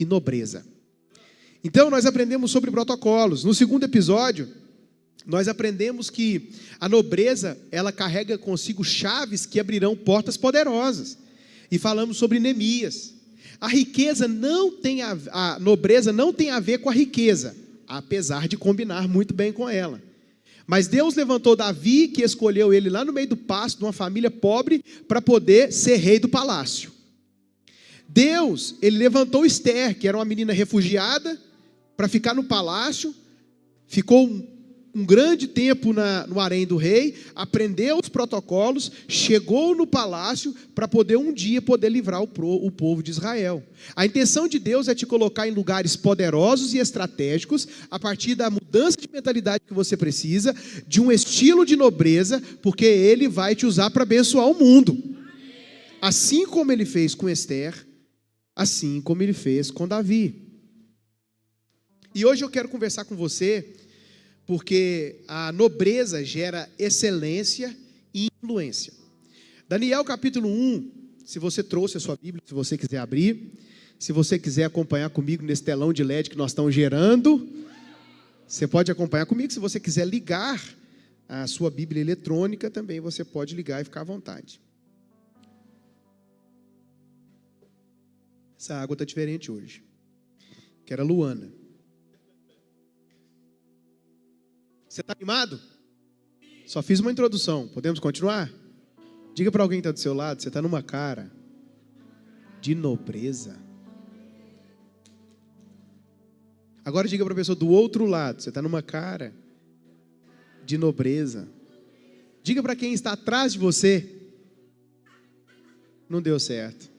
e nobreza. Então, nós aprendemos sobre protocolos. No segundo episódio, nós aprendemos que a nobreza, ela carrega consigo chaves que abrirão portas poderosas. E falamos sobre Neemias. A riqueza não tem a nobreza não tem a ver com a riqueza, apesar de combinar muito bem com ela. Mas Deus levantou Davi, que escolheu ele lá no meio do pasto, de uma família pobre, para poder ser rei do palácio. Deus, ele levantou Esther, que era uma menina refugiada, para ficar no palácio, ficou um grande tempo no harém do rei, aprendeu os protocolos, chegou no palácio para poder um dia livrar o povo de Israel. A intenção de Deus é te colocar em lugares poderosos e estratégicos, a partir da mudança de mentalidade que você precisa, de um estilo de nobreza, porque Ele vai te usar para abençoar o mundo. Assim como Ele fez com Esther, assim como Ele fez com Davi. E hoje eu quero conversar com você, porque a nobreza gera excelência e influência. Daniel capítulo 1, se você trouxe a sua Bíblia, se você quiser abrir, se você quiser acompanhar comigo nesse telão de LED que nós estamos gerando, você pode acompanhar comigo. Se você quiser ligar a sua Bíblia eletrônica, também você pode ligar e ficar à vontade. Essa água está diferente hoje, que era Luana. Você está animado? Só fiz uma introdução. Podemos continuar? Diga para alguém que está do seu lado, você está numa cara de nobreza. Agora diga para a pessoa do outro lado, você está numa cara de nobreza. Diga para quem está atrás de você, não deu certo.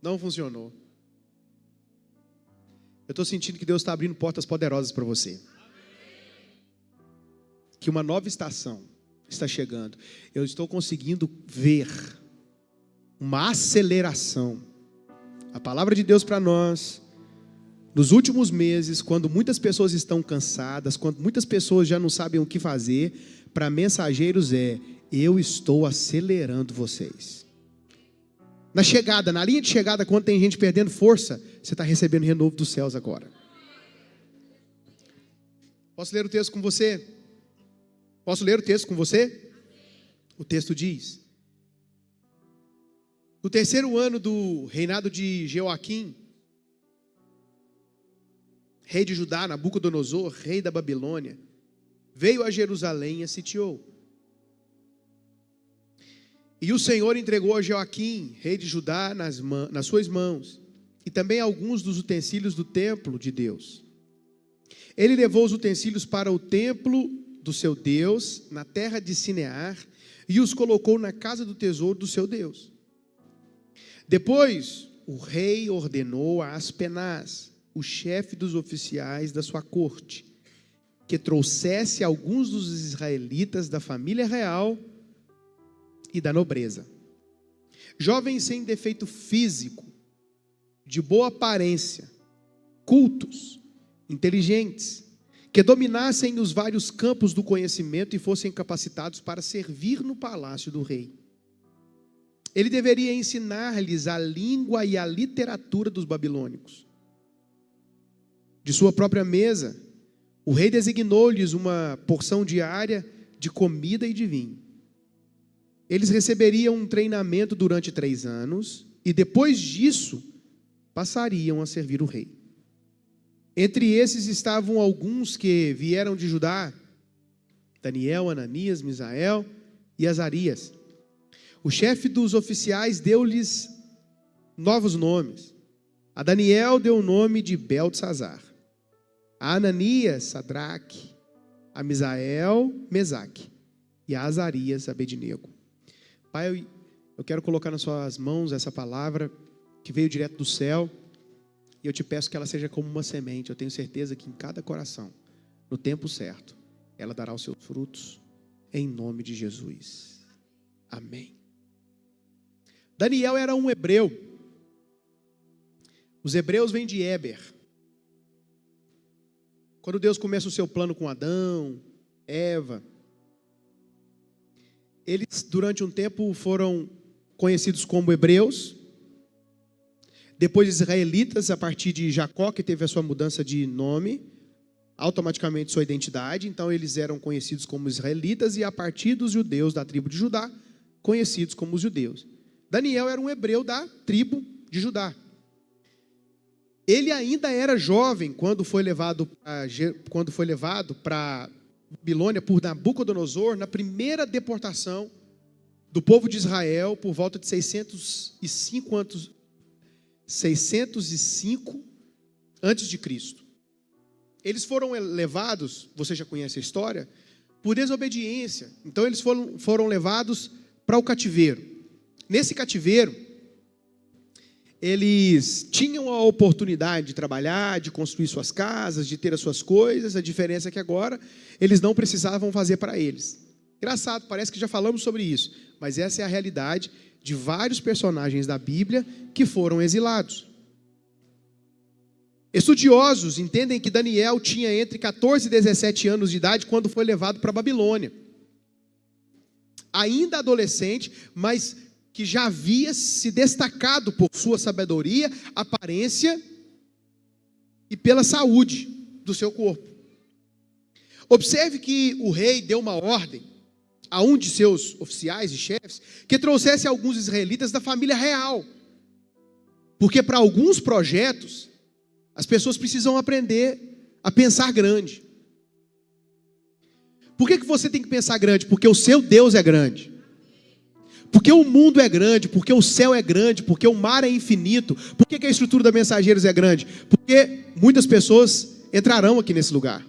Não funcionou. Eu estou sentindo que Deus está abrindo portas poderosas para você. Que uma nova estação está chegando. Eu estou conseguindo ver uma aceleração. A palavra de Deus para nós, nos últimos meses, quando muitas pessoas estão cansadas, quando muitas pessoas já não sabem o que fazer, para mensageiros eu estou acelerando vocês. Na chegada, na linha de chegada, quando tem gente perdendo força, você está recebendo renovo dos céus agora. Posso ler o texto com você? Posso ler o texto com você? O texto diz: no terceiro ano do reinado de Jeoaquim, rei de Judá, Nabucodonosor, rei da Babilônia, veio a Jerusalém e a sitiou. E o Senhor entregou a Jeoaquim, rei de Judá, nas suas mãos, e também alguns dos utensílios do templo de Deus. Ele levou os utensílios para o templo do seu Deus, na terra de Sinear, e os colocou na casa do tesouro do seu Deus. Depois, o rei ordenou a Aspenaz, o chefe dos oficiais da sua corte, que trouxesse alguns dos israelitas da família real e da nobreza, jovens sem defeito físico, de boa aparência, cultos, inteligentes, que dominassem os vários campos do conhecimento e fossem capacitados para servir no palácio do rei. Ele deveria ensinar-lhes a língua e a literatura dos babilônicos. De sua própria mesa, o rei designou-lhes uma porção diária de comida e de vinho. Eles receberiam um treinamento durante 3 anos e depois disso passariam a servir o rei. Entre esses estavam alguns que vieram de Judá: Daniel, Ananias, Misael e Azarias. O chefe dos oficiais deu-lhes novos nomes. A Daniel deu o nome de Beltesazar, a Ananias, Sadraque, a Misael, Mesaque, e a Azarias, Abednego. Pai, eu quero colocar nas suas mãos essa palavra que veio direto do céu, e eu te peço que ela seja como uma semente. Eu tenho certeza que em cada coração, no tempo certo, ela dará os seus frutos, em nome de Jesus. Amém. Daniel era um hebreu. Os hebreus vêm de Éber. Quando Deus começa o seu plano com Adão, Eva, eles durante um tempo foram conhecidos como hebreus. Depois os israelitas, a partir de Jacó, que teve a sua mudança de nome, automaticamente sua identidade, então eles eram conhecidos como israelitas, e a partir dos judeus da tribo de Judá, conhecidos como os judeus. Daniel era um hebreu da tribo de Judá. Ele ainda era jovem quando foi levado para Babilônia por Nabucodonosor, na primeira deportação do povo de Israel, por volta de 605 antes de Cristo. Eles foram levados, você já conhece a história, por desobediência. Então eles foram levados para o cativeiro. Nesse cativeiro, eles tinham a oportunidade de trabalhar, de construir suas casas, de ter as suas coisas. A diferença é que agora eles não precisavam fazer para eles. Engraçado, parece que já falamos sobre isso, mas essa é a realidade de vários personagens da Bíblia que foram exilados. Estudiosos entendem que Daniel tinha entre 14 e 17 anos de idade quando foi levado para a Babilônia. Ainda adolescente, mas que já havia se destacado por sua sabedoria, aparência e pela saúde do seu corpo. Observe que o rei deu uma ordem a um de seus oficiais e chefes que trouxesse alguns israelitas da família real. Porque para alguns projetos, as pessoas precisam aprender a pensar grande. Por que você tem que pensar grande? Porque o seu Deus é grande. Porque o mundo é grande, porque o céu é grande, porque o mar é infinito. Por que a estrutura da Mensageiros é grande? Porque muitas pessoas entrarão aqui nesse lugar.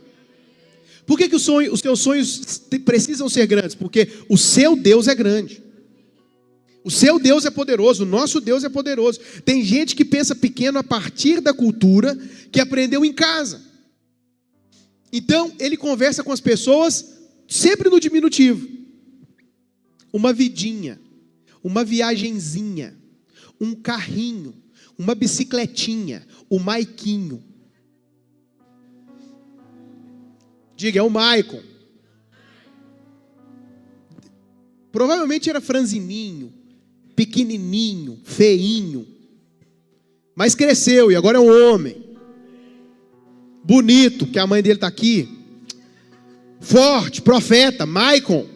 Por que os seus sonhos precisam ser grandes? Porque o seu Deus é grande. O seu Deus é poderoso, o nosso Deus é poderoso. Tem gente que pensa pequeno a partir da cultura que aprendeu em casa. Então, ele conversa com as pessoas sempre no diminutivo. Uma vidinha, uma viagenzinha, um carrinho, uma bicicletinha, o Maiquinho. Diga, é o Maicon. Provavelmente era franzininho, pequenininho, feinho, mas cresceu e agora é um homem. Bonito, que a mãe dele está aqui. Forte, profeta, Maicon.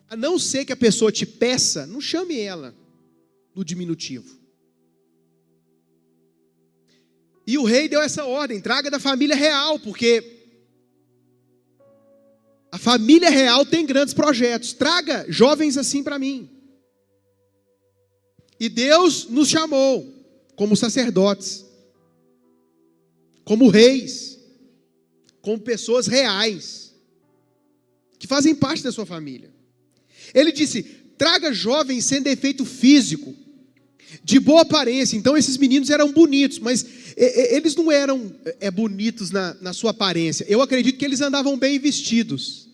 A não ser que a pessoa te peça, não chame ela no diminutivo. E o rei deu essa ordem, traga da família real, porque a família real tem grandes projetos. Traga jovens assim para mim. E Deus nos chamou como sacerdotes, como reis, como pessoas reais, que fazem parte da sua família. Ele disse, traga jovens sem defeito físico, de boa aparência. Então esses meninos eram bonitos, mas eles não eram bonitos na sua aparência. Eu acredito que eles andavam bem vestidos.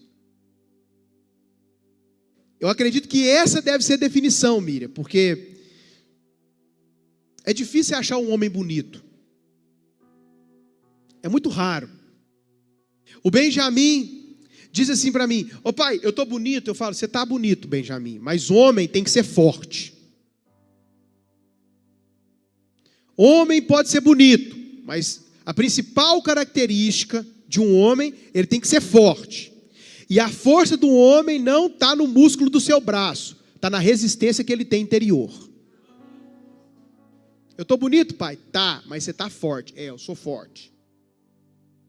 Eu acredito que essa deve ser a definição, Miriam, porque é difícil achar um homem bonito. É muito raro. O Benjamin diz assim para mim, ô pai, eu estou bonito. Eu falo, você está bonito, Benjamin, mas homem tem que ser forte. Homem pode ser bonito, mas a principal característica de um homem, ele tem que ser forte. E a força do homem não está no músculo do seu braço, está na resistência que ele tem interior. Eu estou bonito, pai? Tá, mas você está forte. Eu sou forte.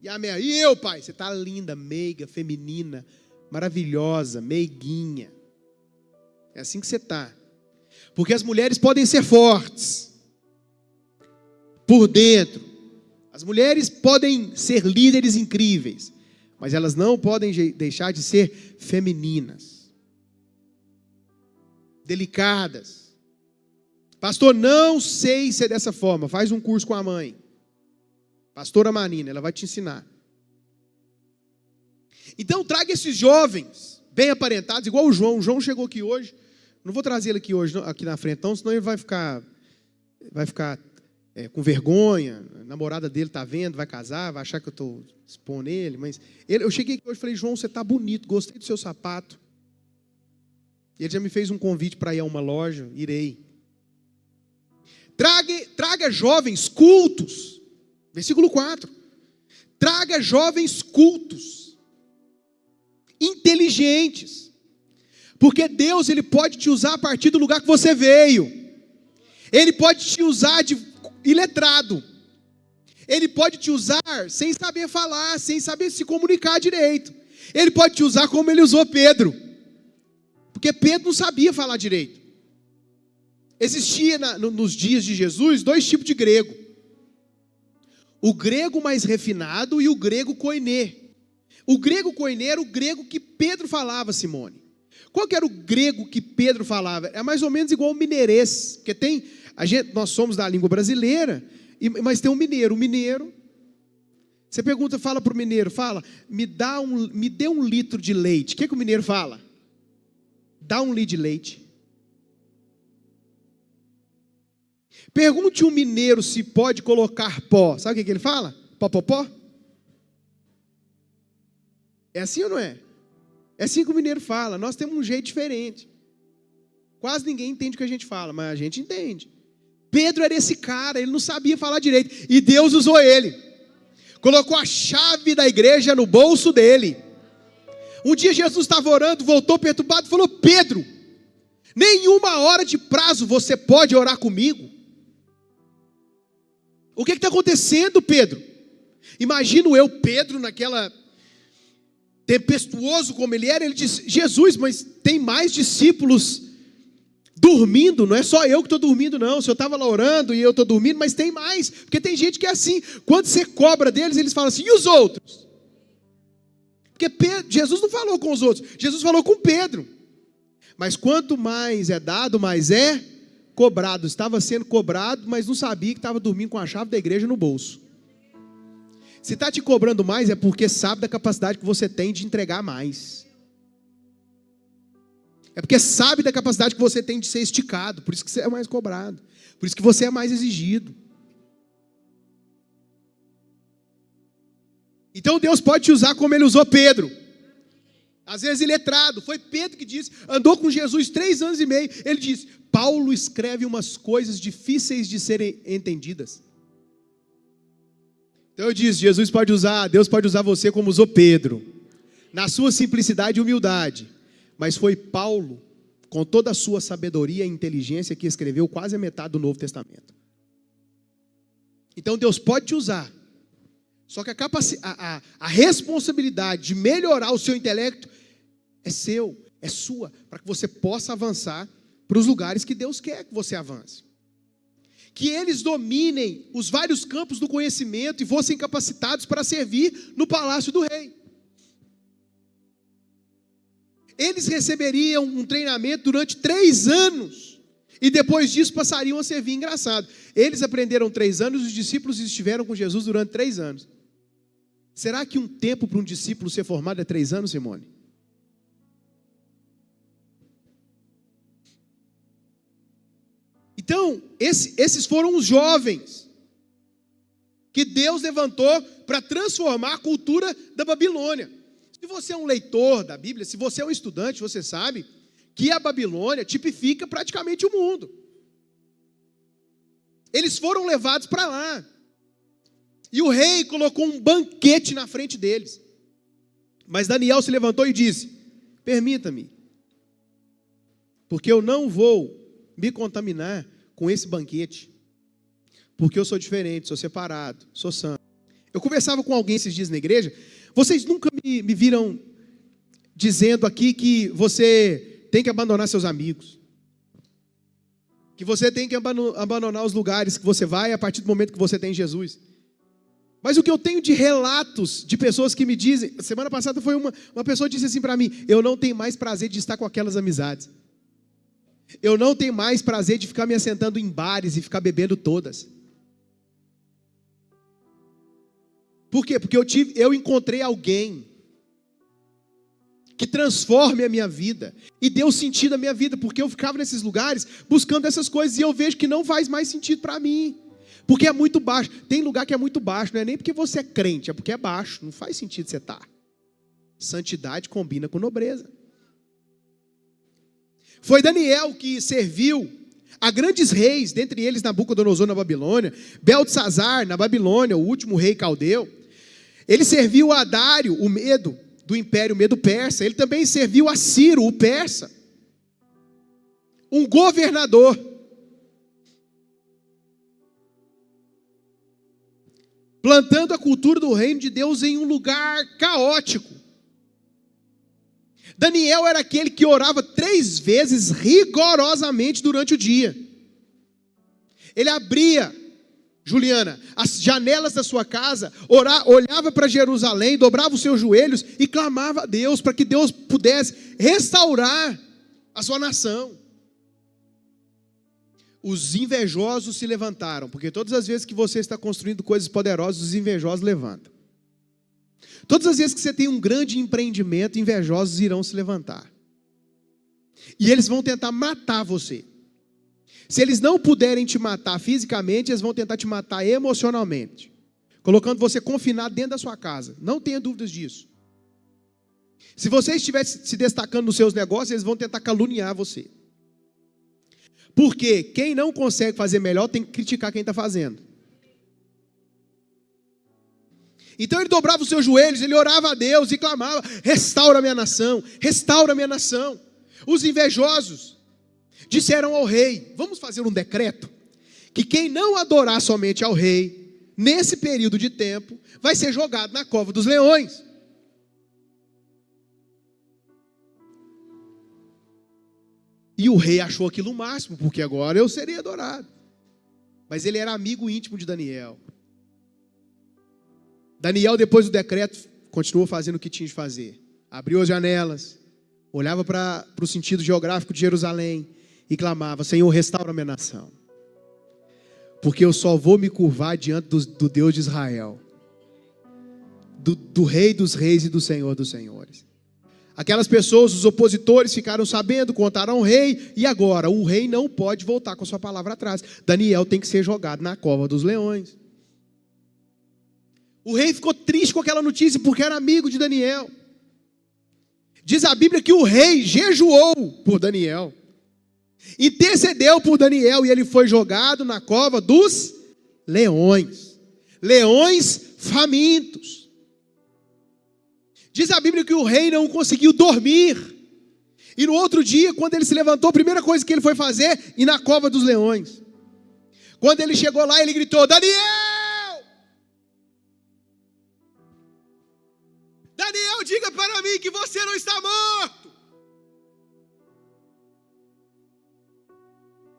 E eu, pai? Você está linda, meiga, feminina, maravilhosa, meiguinha. É assim que você está. Porque as mulheres podem ser fortes por dentro. As mulheres podem ser líderes incríveis, mas elas não podem deixar de ser femininas, delicadas. Pastor, não sei se é dessa forma. Faz um curso com a mãe, pastora Marina, ela vai te ensinar. Então traga esses jovens bem aparentados, igual o João. O João chegou aqui hoje. Não vou trazer ele aqui hoje, aqui na frente, não, senão ele vai ficar com vergonha. A namorada dele está vendo, vai casar, vai achar que eu estou expondo ele. Mas eu cheguei aqui hoje e falei, João, você está bonito, gostei do seu sapato. E ele já me fez um convite para ir a uma loja, irei. Traga jovens cultos. Versículo 4. Traga jovens cultos, inteligentes. Porque Deus, Ele pode te usar a partir do lugar que você veio. Ele pode te usar de iletrado. Ele pode te usar sem saber falar, sem saber se comunicar direito. Ele pode te usar como Ele usou Pedro. Porque Pedro não sabia falar direito. Existia nos dias de Jesus 2 tipos de grego. O grego mais refinado e o grego koiné. O grego koiné era o grego que Pedro falava, Simone. Qual que era o grego que Pedro falava? É mais ou menos igual ao mineirês. Porque nós somos da língua brasileira, mas tem um mineiro. O mineiro, você pergunta, fala para o mineiro, me dê 1 litro de leite. O que o mineiro fala? Dá 1 litro de leite. Pergunte um mineiro se pode colocar pó. Sabe o que ele fala? Pó, pó, pó? É assim ou não é? É assim que o mineiro fala. Nós temos um jeito diferente. Quase ninguém entende o que a gente fala, mas a gente entende. Pedro era esse cara, ele não sabia falar direito. E Deus usou ele. Colocou a chave da igreja no bolso dele. Um dia Jesus estava orando, voltou perturbado e falou: Pedro, nenhuma hora de prazo você pode orar comigo. O que está acontecendo, Pedro? Imagino eu, Pedro, naquela tempestuoso como ele era, ele disse: Jesus, mas tem mais discípulos dormindo, não é só eu que estou dormindo não, o senhor estava lá orando e eu estou dormindo, mas tem mais, porque tem gente que é assim, quando você cobra deles, eles falam assim: e os outros? Porque Jesus não falou com os outros, Jesus falou com Pedro. Mas quanto mais é dado, mais é cobrado. Estava sendo cobrado, mas não sabia que estava dormindo com a chave da igreja no bolso. Se está te cobrando mais, é porque sabe da capacidade que você tem de entregar mais. É porque sabe da capacidade que você tem de ser esticado. Por isso que você é mais cobrado. Por isso que você é mais exigido. Então Deus pode te usar como Ele usou Pedro. Às vezes iletrado. Foi Pedro que disse, andou com Jesus 3 anos e meio. Ele disse: Paulo escreve umas coisas difíceis de serem entendidas. Então eu disse, Deus pode usar você como usou Pedro. Na sua simplicidade e humildade. Mas foi Paulo, com toda a sua sabedoria e inteligência, que escreveu quase a metade do Novo Testamento. Então Deus pode te usar. Só que a responsabilidade de melhorar o seu intelecto é sua, para que você possa avançar para os lugares que Deus quer que você avance. Que eles dominem os vários campos do conhecimento e fossem capacitados para servir no palácio do rei. Eles receberiam um treinamento durante 3 anos, e depois disso passariam a servir. Engraçado, eles aprenderam 3 anos, os discípulos estiveram com Jesus durante 3 anos. Será que um tempo para um discípulo ser formado é 3 anos, Simone? Então, esses foram os jovens que Deus levantou para transformar a cultura da Babilônia. Se você é um leitor da Bíblia, se você é um estudante, você sabe que a Babilônia tipifica praticamente o mundo. Eles foram levados para lá. E o rei colocou um banquete na frente deles. Mas Daniel se levantou e disse: permita-me, porque eu não vou me contaminar com esse banquete, porque eu sou diferente, sou separado, sou santo. Eu conversava com alguém esses dias na igreja. Vocês nunca me viram dizendo aqui que você tem que abandonar seus amigos, que você tem que abandonar os lugares que você vai a partir do momento que você tem Jesus. Mas o que eu tenho de relatos de pessoas que me dizem, semana passada foi uma pessoa que disse assim para mim: eu não tenho mais prazer de estar com aquelas amizades. Eu não tenho mais prazer de ficar me assentando em bares e ficar bebendo todas. Por quê? Porque eu encontrei alguém que transforme a minha vida e deu sentido à minha vida, porque eu ficava nesses lugares buscando essas coisas e eu vejo que não faz mais sentido para mim, porque é muito baixo. Tem lugar que é muito baixo, não é nem porque você é crente, é porque é baixo, não faz sentido você estar. Santidade combina com nobreza. Foi Daniel que serviu a grandes reis, dentre eles Nabucodonosor na Babilônia, Beltesazar na Babilônia, o último rei caldeu. Ele serviu a Dário, o Medo, do Império Medo-Persa. Ele também serviu a Ciro, o persa, um governador. Plantando a cultura do reino de Deus em um lugar caótico. Daniel era aquele que orava 3 vezes rigorosamente durante o dia. Ele abria, Juliana, as janelas da sua casa, olhava para Jerusalém, dobrava os seus joelhos e clamava a Deus para que Deus pudesse restaurar a sua nação. Os invejosos se levantaram, porque todas as vezes que você está construindo coisas poderosas, os invejosos levantam. Todas as vezes que você tem um grande empreendimento, invejosos irão se levantar. E eles vão tentar matar você. Se eles não puderem te matar fisicamente, eles vão tentar te matar emocionalmente, colocando você confinado dentro da sua casa. Não tenha dúvidas disso. Se você estiver se destacando nos seus negócios, eles vão tentar caluniar você. Porque quem não consegue fazer melhor tem que criticar quem está fazendo. Então ele dobrava os seus joelhos, ele orava a Deus e clamava: restaura a minha nação, restaura a minha nação. Os invejosos disseram ao rei: vamos fazer um decreto, que quem não adorar somente ao rei, nesse período de tempo, vai ser jogado na cova dos leões. E o rei achou aquilo o máximo, porque agora eu seria adorado. Mas ele era amigo íntimo de Daniel. Daniel, depois do decreto, continuou fazendo o que tinha de fazer. Abriu as janelas, olhava para o sentido geográfico de Jerusalém e clamava: Senhor, restaura a minha nação. Porque eu só vou me curvar diante do Deus de Israel, do Rei dos reis e do Senhor dos senhores. Aquelas pessoas, os opositores, ficaram sabendo, contaram ao rei, e agora o rei não pode voltar com a sua palavra atrás. Daniel tem que ser jogado na cova dos leões. O rei ficou triste com aquela notícia, porque era amigo de Daniel. Diz a Bíblia que o rei jejuou por Daniel, intercedeu por Daniel, e ele foi jogado na cova dos leões. Leões famintos. Diz a Bíblia que o rei não conseguiu dormir. E no outro dia, quando ele se levantou, a primeira coisa que ele foi fazer, ir na cova dos leões. Quando ele chegou lá, ele gritou: Daniel! Daniel, diga para mim que você não está morto.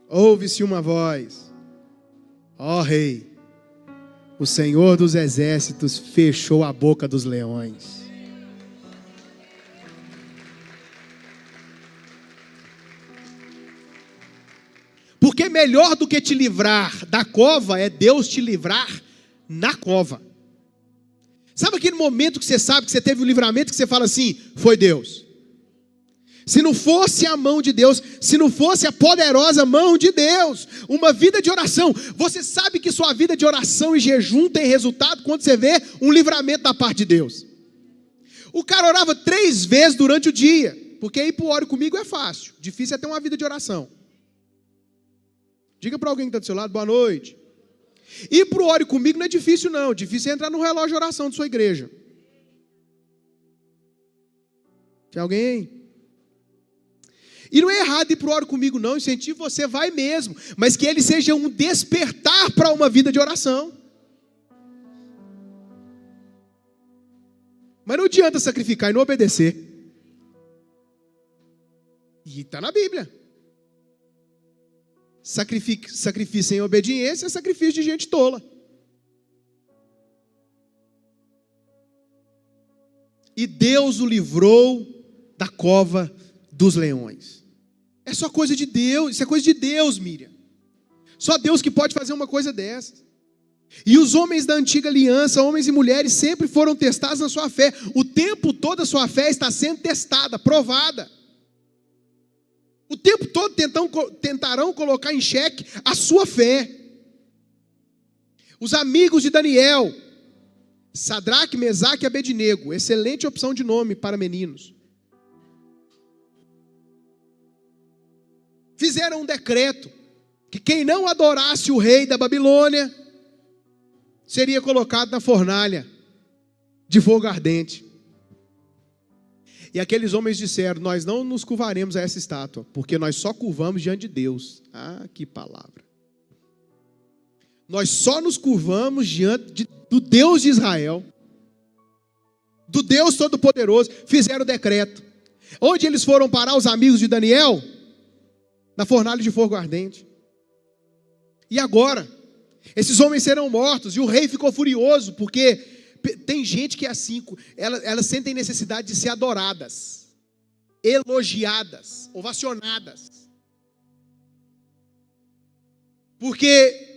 Ouve-se uma voz: ó rei, o Senhor dos exércitos fechou a boca dos leões. Porque melhor do que te livrar da cova é Deus te livrar na cova. Sabe aquele momento que você sabe que você teve um livramento, que você fala assim: foi Deus. Se não fosse a mão de Deus, se não fosse a poderosa mão de Deus, uma vida de oração. Você sabe que sua vida de oração e jejum tem resultado quando você vê um livramento da parte de Deus. O cara orava 3 vezes durante o dia, porque ir para o Ore Comigo é fácil, difícil é ter uma vida de oração. Diga para alguém que está do seu lado: boa noite. Ir para o Ore Comigo não é difícil não, difícil é entrar no relógio de oração de sua igreja. Tem alguém? E não é errado ir para o Ore Comigo não, incentivo você, vai mesmo, mas que ele seja um despertar para uma vida de oração. Mas não adianta sacrificar e não obedecer. E está na Bíblia. Sacrifício sem obediência é sacrifício de gente tola. E Deus o livrou da cova dos leões. É só coisa de Deus, isso é coisa de Deus, Miriam. Só Deus que pode fazer uma coisa dessas. E os homens da antiga aliança, homens e mulheres, sempre foram testados na sua fé. O tempo todo a sua fé está sendo testada, provada. O tempo todo tentarão colocar em xeque a sua fé. Os amigos de Daniel, Sadraque, Mesaque e Abednego, excelente opção de nome para meninos. fizeram um decreto que quem não adorasse o rei da Babilônia seria colocado na fornalha de fogo ardente. E aqueles homens disseram: nós não nos curvaremos a essa estátua, porque nós só curvamos diante de Deus. Ah, que palavra! Nós só nos curvamos diante do Deus de Israel, do Deus Todo-Poderoso. Fizeram o decreto. Onde eles foram parar, os amigos de Daniel? Na fornalha de fogo ardente. E agora? Esses homens serão mortos. E o rei ficou furioso, porque tem gente que é assim, elas sentem necessidade de ser adoradas, elogiadas, ovacionadas. Porque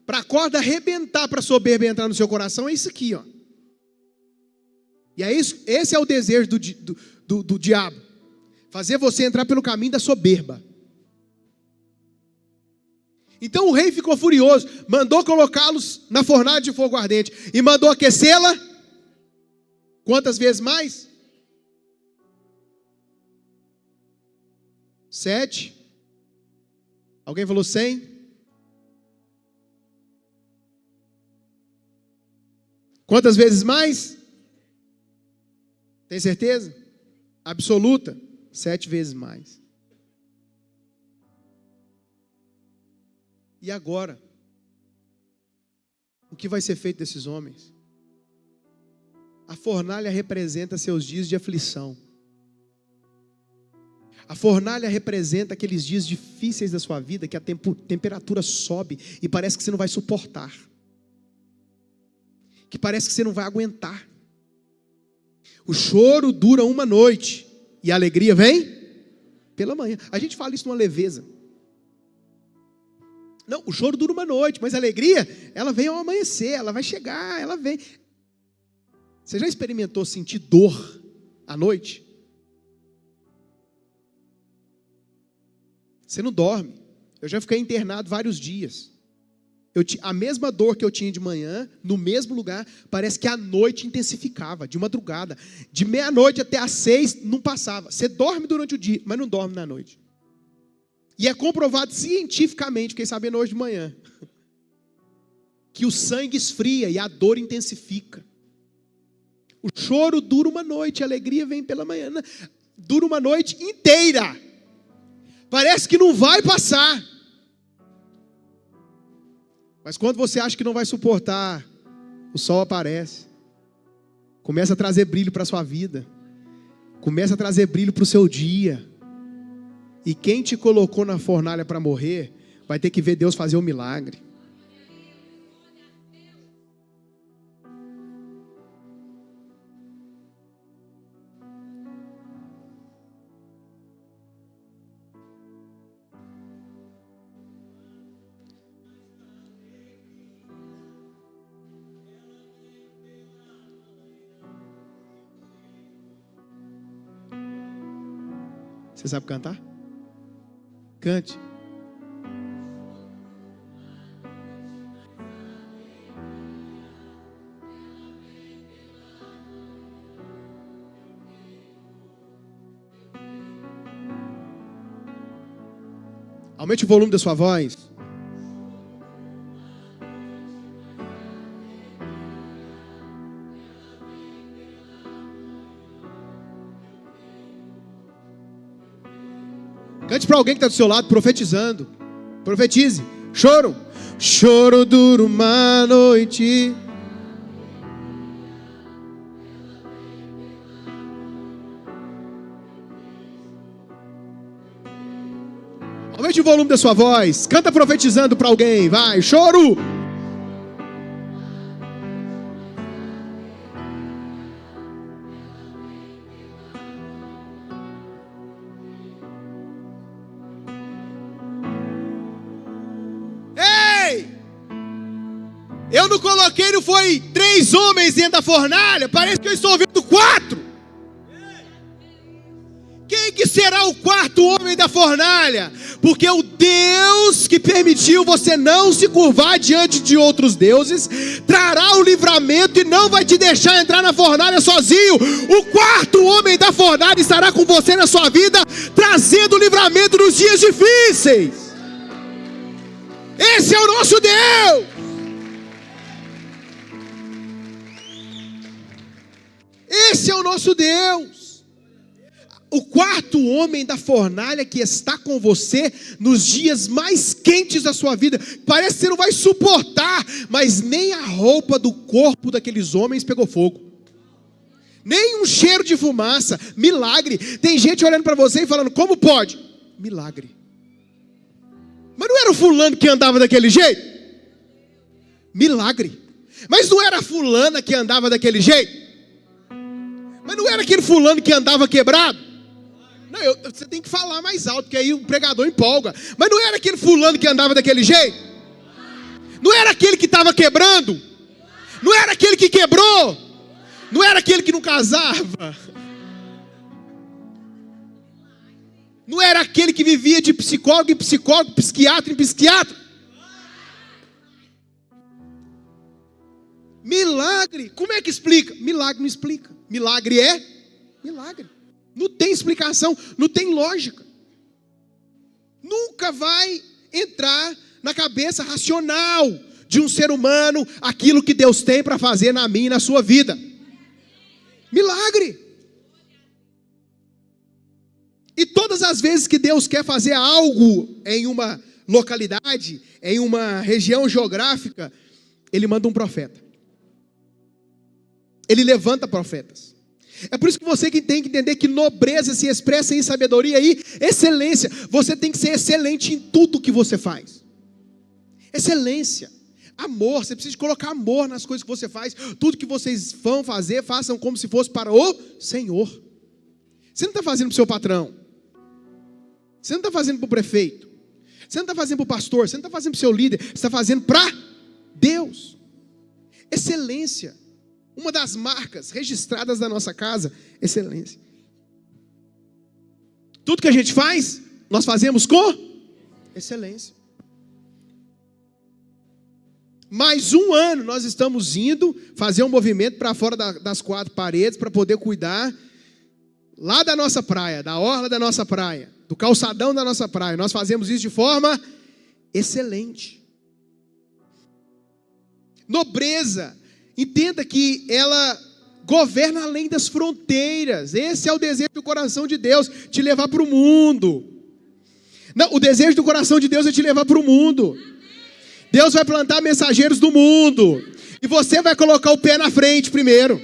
para a corda arrebentar, para a soberba entrar no seu coração, é isso aqui, ó. E é isso, esse é o desejo do diabo. Fazer você entrar pelo caminho da soberba. Então o rei ficou furioso, mandou colocá-los na fornalha de fogo ardente e mandou aquecê-la. Quantas vezes mais? 7. Alguém falou 100? Quantas vezes mais? Tem certeza? Absoluta? 7 vezes mais. E agora? O que vai ser feito desses homens? A fornalha representa seus dias de aflição. A fornalha representa aqueles dias difíceis da sua vida, que a temperatura sobe e parece que você não vai suportar. Que parece que você não vai aguentar. O choro dura uma noite e a alegria vem pela manhã. A gente fala isso numa leveza. Não, o choro dura uma noite, mas a alegria, ela vem ao amanhecer, ela vai chegar, ela vem. Você já experimentou sentir dor à noite? Você não dorme. Eu já fiquei internado vários dias. A mesma dor que eu tinha de manhã, no mesmo lugar, parece que à noite intensificava, de madrugada. De meia-noite até às 6, não passava. Você dorme durante o dia, mas não dorme na noite. E é comprovado cientificamente, fiquei sabendo hoje de manhã, que o sangue esfria e a dor intensifica. O choro dura uma noite, a alegria vem pela manhã. Dura uma noite inteira. Parece que não vai passar. Mas quando você acha que não vai suportar, o sol aparece. Começa a trazer brilho para a sua vida. Começa a trazer brilho para o seu dia. E quem te colocou na fornalha para morrer, vai ter que ver Deus fazer um milagre. Você sabe cantar? Cante. Aumente o volume da sua voz. Cante para alguém que está do seu lado, profetizando. Profetize. Choro. Choro dura uma noite. Aumente o volume da sua voz. Canta profetizando para alguém. Vai. Choro. Eu não coloquei, não foi 3 homens dentro da fornalha. Parece que eu estou ouvindo 4. Quem que será o 4º homem da fornalha? fornalha, porque o Deus que permitiu você não se curvar diante de outros deuses, trará o livramento e não vai te deixar entrar na fornalha sozinho. O quarto homem da fornalha estará com você na sua vida, trazendo o livramento nos dias difíceis. Esse é o nosso Deus. Esse é o nosso Deus. O quarto homem da fornalha que está com você nos dias mais quentes da sua vida. Parece que você não vai suportar, mas nem a roupa do corpo daqueles homens pegou fogo. Nem um cheiro de fumaça. Milagre. Tem gente olhando para você e falando, como pode? Milagre. Mas não era o fulano que andava daquele jeito? Milagre. Mas não era a fulana que andava daquele jeito? Mas não era aquele fulano que andava quebrado? Não, você tem que falar mais alto, porque aí o pregador empolga. Mas não era aquele fulano que andava daquele jeito? Não era aquele que estava quebrando? Não era aquele que quebrou? Não era aquele que não casava? Não era aquele que vivia de psicólogo em psicólogo, psiquiatra em psiquiatra? Milagre. Como é que explica? Milagre não explica. Milagre é milagre. Não tem explicação, não tem lógica. Nunca vai entrar na cabeça racional de um ser humano aquilo que Deus tem para fazer na minha e na sua vida. Milagre. E todas as vezes que Deus quer fazer algo em uma localidade, em uma região geográfica, Ele manda um profeta. Ele levanta profetas. É por isso que você tem que entender que nobreza se expressa em sabedoria e excelência. Você tem que ser excelente em tudo que você faz. Excelência. Amor, você precisa colocar amor nas coisas que você faz. Tudo que vocês vão fazer, façam como se fosse para o Senhor. Você não está fazendo para o seu patrão. Você não está fazendo para o prefeito. Você não está fazendo para o pastor. Você não está fazendo para o seu líder. Você está fazendo para Deus. Excelência. Uma das marcas registradas da nossa casa, excelência. Tudo que a gente faz, nós fazemos com excelência. Mais um ano nós estamos indo fazer um movimento para fora das quatro paredes para poder cuidar lá da nossa praia, da orla da nossa praia, do calçadão da nossa praia. Nós fazemos isso de forma excelente. Nobreza. Entenda que ela governa além das fronteiras. Esse é o desejo do coração de Deus, te levar para o mundo. Não, o desejo do coração de Deus é te levar para o mundo. Deus vai plantar mensageiros do mundo. E você vai colocar o pé na frente primeiro.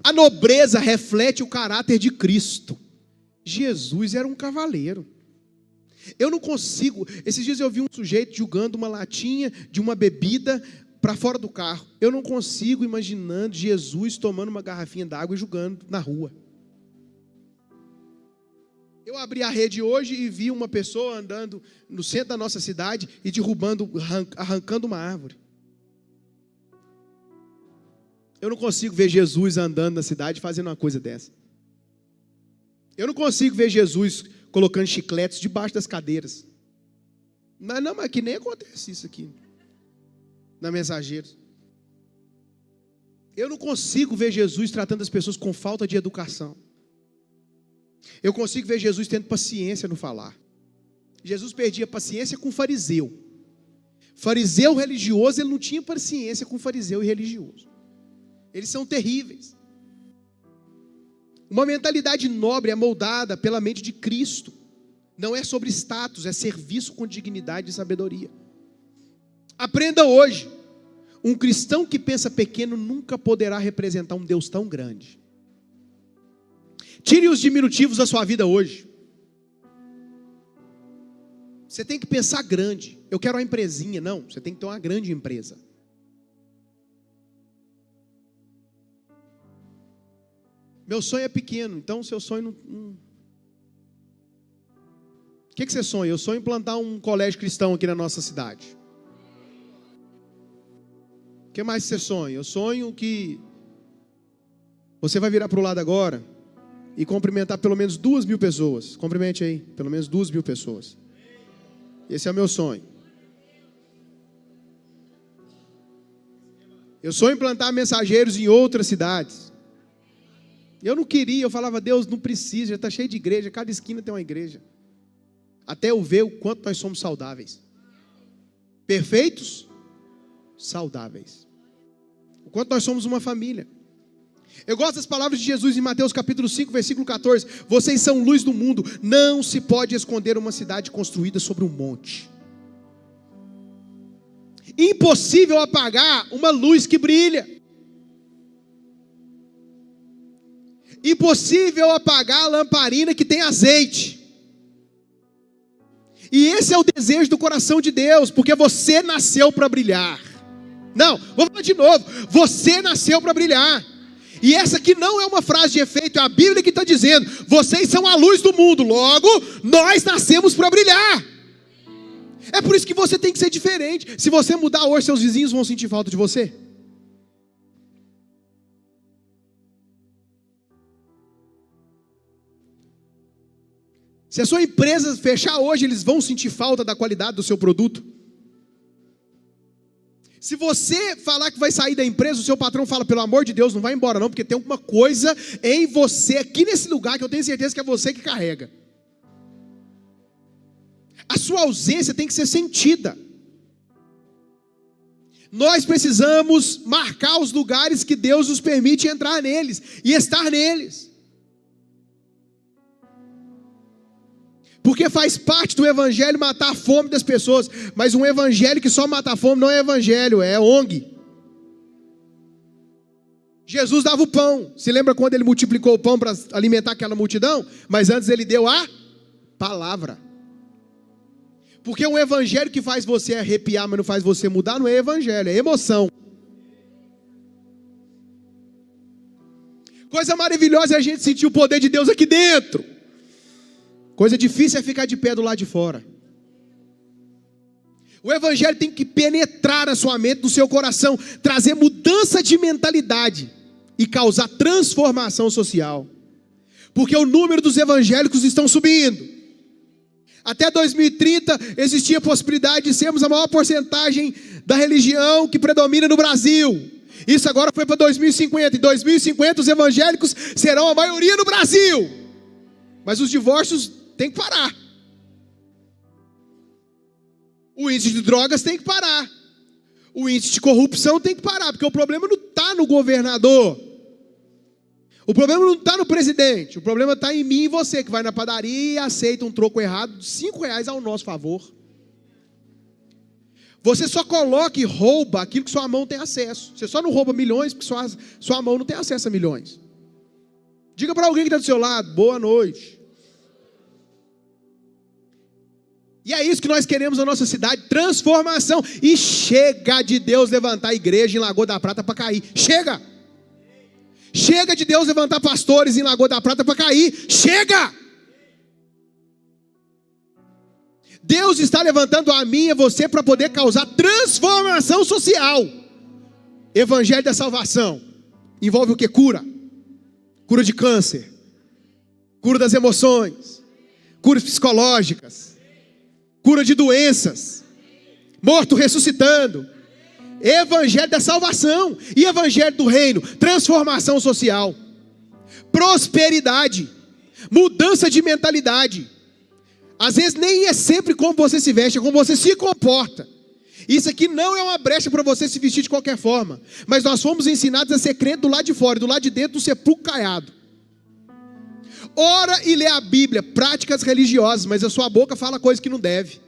A nobreza reflete o caráter de Cristo. Jesus era um cavaleiro. Eu não consigo, esses dias eu vi um sujeito jogando uma latinha de uma bebida para fora do carro. Eu não consigo imaginar Jesus tomando uma garrafinha d'água e jogando na rua. Eu abri a rede hoje e vi uma pessoa andando no centro da nossa cidade e derrubando, arrancando uma árvore. Eu não consigo ver Jesus andando na cidade fazendo uma coisa dessa. Eu não consigo ver Jesus colocando chicletes debaixo das cadeiras. Mas aqui nem acontece isso aqui. Na Mensageiros. Eu não consigo ver Jesus tratando as pessoas com falta de educação. Eu consigo ver Jesus tendo paciência no falar. Jesus perdia paciência com fariseu. Fariseu religioso, ele não tinha paciência com fariseu e religioso. Eles são terríveis. Uma mentalidade nobre é moldada pela mente de Cristo. Não é sobre status, é serviço com dignidade e sabedoria. Aprenda hoje. Um cristão que pensa pequeno nunca poderá representar um Deus tão grande. Tire os diminutivos da sua vida hoje. Você tem que pensar grande. Eu quero uma empresinha. Não, você tem que ter uma grande empresa. Meu sonho é pequeno, então o seu sonho não... O que você sonha? Eu sonho em plantar um colégio cristão aqui na nossa cidade. O que mais você sonha? Eu sonho que você vai virar para o lado agora e cumprimentar pelo menos 2.000 pessoas. Cumprimente aí, pelo menos 2.000 pessoas. Esse é o meu sonho. Eu sonho em implantar mensageiros em outras cidades. Eu não queria, eu falava, Deus, não precisa, já está cheio de igreja, cada esquina tem uma igreja. Até eu ver o quanto nós somos saudáveis. Perfeitos? Saudáveis. O quanto nós somos uma família. Eu gosto das palavras de Jesus em Mateus capítulo 5, versículo 14. Vocês são luz do mundo. Não se pode esconder uma cidade construída sobre um monte. Impossível apagar uma luz que brilha. Impossível apagar a lamparina que tem azeite. E esse é o desejo do coração de Deus, porque você nasceu para brilhar. Não, vou falar de novo. Você nasceu para brilhar. E essa aqui não é uma frase de efeito, é a Bíblia que está dizendo: vocês são a luz do mundo, logo, nós nascemos para brilhar. É por isso que você tem que ser diferente. Se você mudar hoje, seus vizinhos vão sentir falta de você. Se a sua empresa fechar hoje, eles vão sentir falta da qualidade do seu produto. Se você falar que vai sair da empresa, o seu patrão fala, pelo amor de Deus, não vai embora não, porque tem alguma coisa em você, aqui nesse lugar, que eu tenho certeza que é você que carrega. A sua ausência tem que ser sentida. Nós precisamos marcar os lugares que Deus nos permite entrar neles e estar neles. Porque faz parte do evangelho matar a fome das pessoas. Mas um evangelho que só mata a fome não é evangelho, é ONG. Jesus dava o pão. Se lembra quando ele multiplicou o pão para alimentar aquela multidão? Mas antes ele deu a palavra. Porque um evangelho que faz você arrepiar, mas não faz você mudar, não é evangelho, é emoção. Coisa maravilhosa é a gente sentir o poder de Deus aqui dentro. Coisa difícil é ficar de pé do lado de fora. O evangelho tem que penetrar na sua mente, no seu coração, trazer mudança de mentalidade e causar transformação social. Porque o número dos evangélicos estão subindo. Até 2030 existia a possibilidade de sermos a maior porcentagem da religião que predomina no Brasil. Isso agora foi para 2050. Em 2050 os evangélicos serão a maioria no Brasil. Mas os divórcios tem que parar. O índice de drogas tem que parar. O índice de corrupção tem que parar, porque o problema não está no governador. O problema não está no presidente. O problema está em mim e você, que vai na padaria e aceita um troco errado de R$5 ao nosso favor. Você só coloca e rouba aquilo que sua mão tem acesso. Você só não rouba milhões porque sua mão não tem acesso a milhões. Diga para alguém que está do seu lado, boa noite. E é isso que nós queremos na nossa cidade, transformação. E chega de Deus levantar a igreja em Lagoa da Prata para cair. Chega! Chega de Deus levantar pastores em Lagoa da Prata para cair. Chega! Deus está levantando a mim e a você para poder causar transformação social. Evangelho da salvação. Envolve o que? Cura. Cura de câncer. Cura das emoções. Curas psicológicas. Cura de doenças, morto ressuscitando, evangelho da salvação e evangelho do reino, transformação social, prosperidade, mudança de mentalidade. Às vezes nem é sempre como você se veste, é como você se comporta. Isso aqui não é uma brecha para você se vestir de qualquer forma, mas nós fomos ensinados a ser crente do lado de fora, do lado de dentro do sepulcro caiado. Ora e lê a Bíblia, práticas religiosas, mas a sua boca fala coisas que não deve.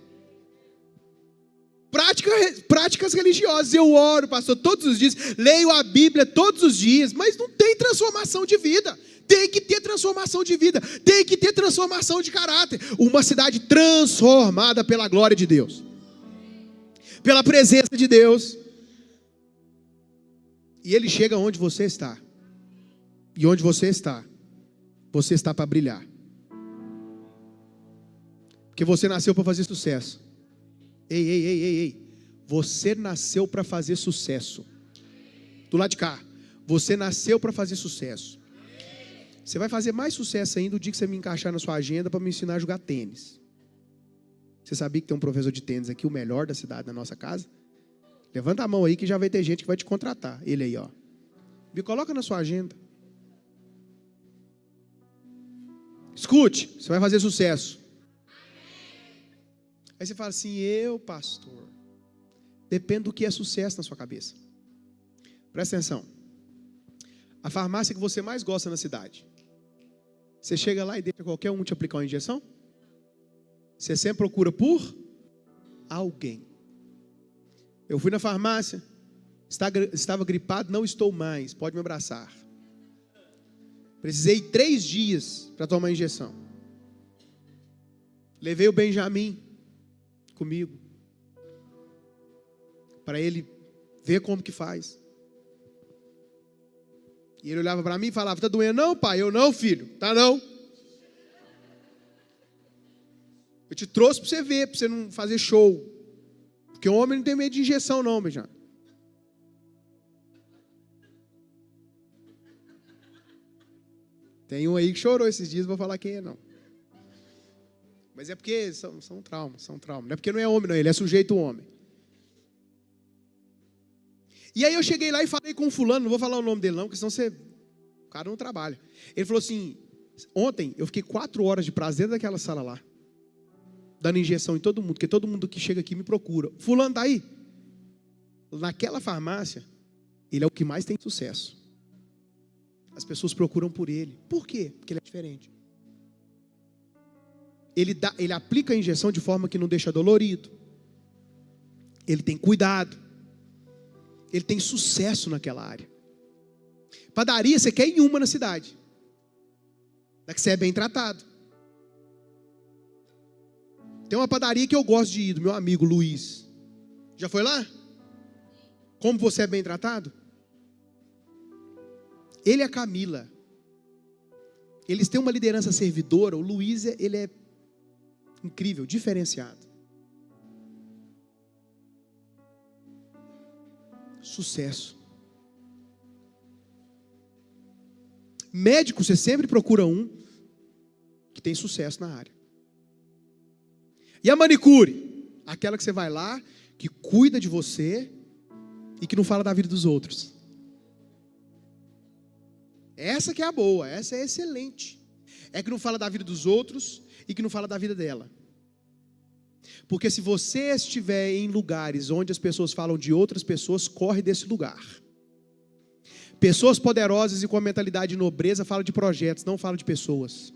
Práticas religiosas, eu oro, pastor, todos os dias, leio a Bíblia todos os dias, mas não tem transformação de vida. Tem que ter transformação de vida, tem que ter transformação de caráter. Uma cidade transformada pela glória de Deus, pela presença de Deus. E Ele chega onde você está. E onde você está para brilhar. Porque você nasceu para fazer sucesso. Ei. Você nasceu para fazer sucesso. Do lado de cá. Você nasceu para fazer sucesso. Você vai fazer mais sucesso ainda o dia que você me encaixar na sua agenda para me ensinar a jogar tênis. Você sabia que tem um professor de tênis aqui, o melhor da cidade, na nossa casa? Levanta a mão aí que já vai ter gente que vai te contratar. Ele aí, ó. Me coloca na sua agenda. Escute, você vai fazer sucesso. Aí você fala assim, pastor, depende do que é sucesso na sua cabeça. Presta atenção. A farmácia que você mais gosta na cidade. Você chega lá e deixa qualquer um te aplicar uma injeção? Você sempre procura por alguém. Eu fui na farmácia, estava gripado, não estou mais, pode me abraçar. Precisei 3 dias para tomar a injeção. Levei o Benjamin comigo, para ele ver como que faz. E ele olhava para mim e falava, tá doendo? Não, pai. Eu, não, filho, tá não. Eu te trouxe para você ver, para você não fazer show. Porque o homem não tem medo de injeção não, Benjamin. Tem um aí que chorou esses dias, vou falar quem é não. Mas é porque são traumas. Não é porque não é homem não, ele é sujeito homem. E aí eu cheguei lá e falei com o fulano, não vou falar o nome dele não, porque senão o cara não trabalha. Ele falou assim, ontem eu fiquei 4 horas de prazer daquela sala lá, dando injeção em todo mundo, porque todo mundo que chega aqui me procura. Fulano tá aí? Naquela farmácia, ele é o que mais tem sucesso. As pessoas procuram por ele. Por quê? Porque ele é diferente. Ele aplica a injeção de forma que não deixa dolorido. Ele tem cuidado. Ele tem sucesso naquela área. Padaria, você quer ir em uma na cidade. Da que você é bem tratado. Tem uma padaria que eu gosto de ir, do meu amigo Luiz. Já foi lá? Como você é bem tratado? Ele e a Camila. Eles têm uma liderança servidora. O Luiz, ele é incrível, diferenciado. Sucesso. Médico, você sempre procura um que tem sucesso na área. E a manicure? Aquela que você vai lá, que cuida de você e que não fala da vida dos outros. Essa que é a boa, essa é excelente. É que não fala da vida dos outros e que não fala da vida dela. Porque se você estiver em lugares onde as pessoas falam de outras pessoas, corre desse lugar. Pessoas poderosas e com a mentalidade de nobreza falam de projetos, não falam de pessoas.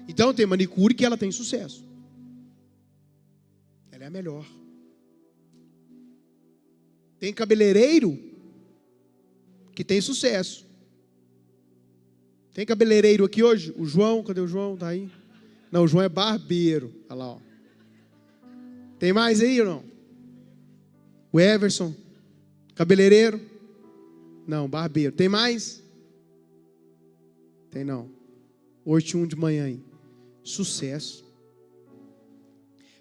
Então tem manicure que ela tem sucesso. Ela é a melhor. Tem cabeleireiro que tem sucesso. Tem cabeleireiro aqui hoje? O João, cadê o João? Tá aí? Não, o João é barbeiro. Olha lá, ó. Tem mais aí ou não? O Everson, cabeleireiro? Não, barbeiro. Tem mais? Tem não. Hoje tinha um de manhã aí. Sucesso.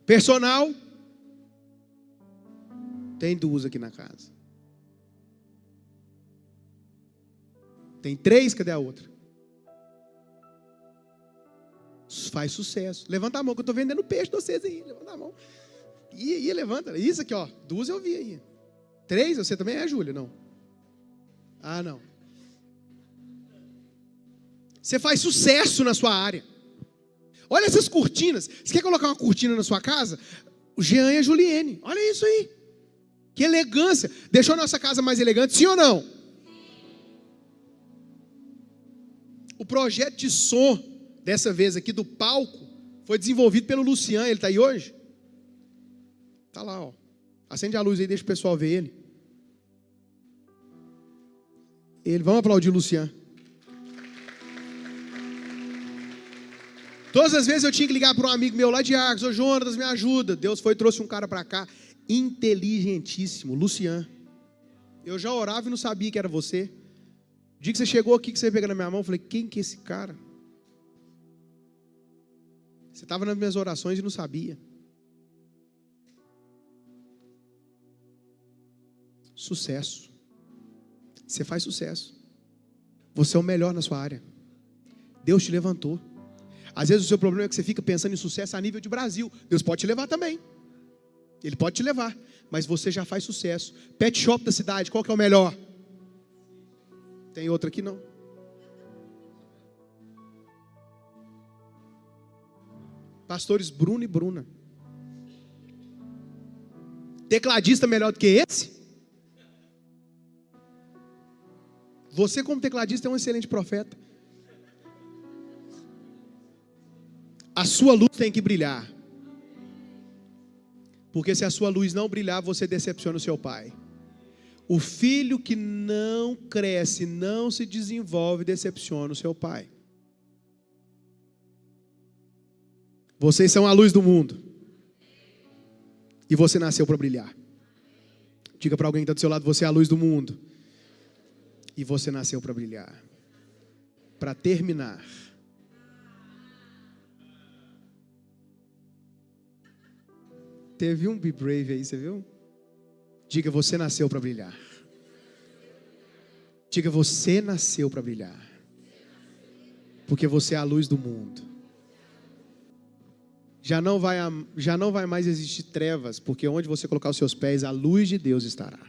Personal? Tem 2 aqui na casa. Tem 3, cadê a outra? Faz sucesso. Levanta a mão que eu estou vendendo peixe de vocês aí. Levanta a mão. Ih, levanta. Isso aqui, ó. 2 eu vi aí. 3, você também é, Júlia? Não. Ah, não. Você faz sucesso na sua área. Olha essas cortinas. Você quer colocar uma cortina na sua casa? O Jean e a Juliene. Olha isso aí. Que elegância. Deixou a nossa casa mais elegante, sim ou não? O projeto de som, dessa vez aqui do palco, foi desenvolvido pelo Lucian. Ele está aí hoje? Está lá, ó. Acende a luz aí, deixa o pessoal ver ele. Vamos aplaudir o Lucian. Todas as vezes eu tinha que ligar para um amigo meu lá de Arcos. Ô Jonas, me ajuda. Deus foi e trouxe um cara para cá. Inteligentíssimo, Lucian. Eu já orava e não sabia que era você. O dia que você chegou aqui, que você pegou na minha mão, eu falei, quem que é esse cara? Você estava nas minhas orações e não sabia. Sucesso. Você faz sucesso. Você é o melhor na sua área. Deus te levantou. Às vezes o seu problema é que você fica pensando em sucesso a nível de Brasil. Deus pode te levar também. Ele pode te levar. Mas você já faz sucesso. Pet shop da cidade, qual que é o melhor? Tem outro aqui não. Pastores Bruno e Bruna. Tecladista melhor do que esse? Você como tecladista é um excelente profeta. A sua luz tem que brilhar. Porque se a sua luz não brilhar, você decepciona o seu pai. O filho que não cresce, não se desenvolve, decepciona o seu pai. Vocês são a luz do mundo. E você nasceu para brilhar. Diga para alguém que está do seu lado, você é a luz do mundo. E você nasceu para brilhar. Para terminar. Teve um Be Brave aí, você viu? Diga, você nasceu para brilhar. Diga, você nasceu para brilhar. Porque você é a luz do mundo. Já não vai mais existir trevas, porque onde você colocar os seus pés, a luz de Deus estará.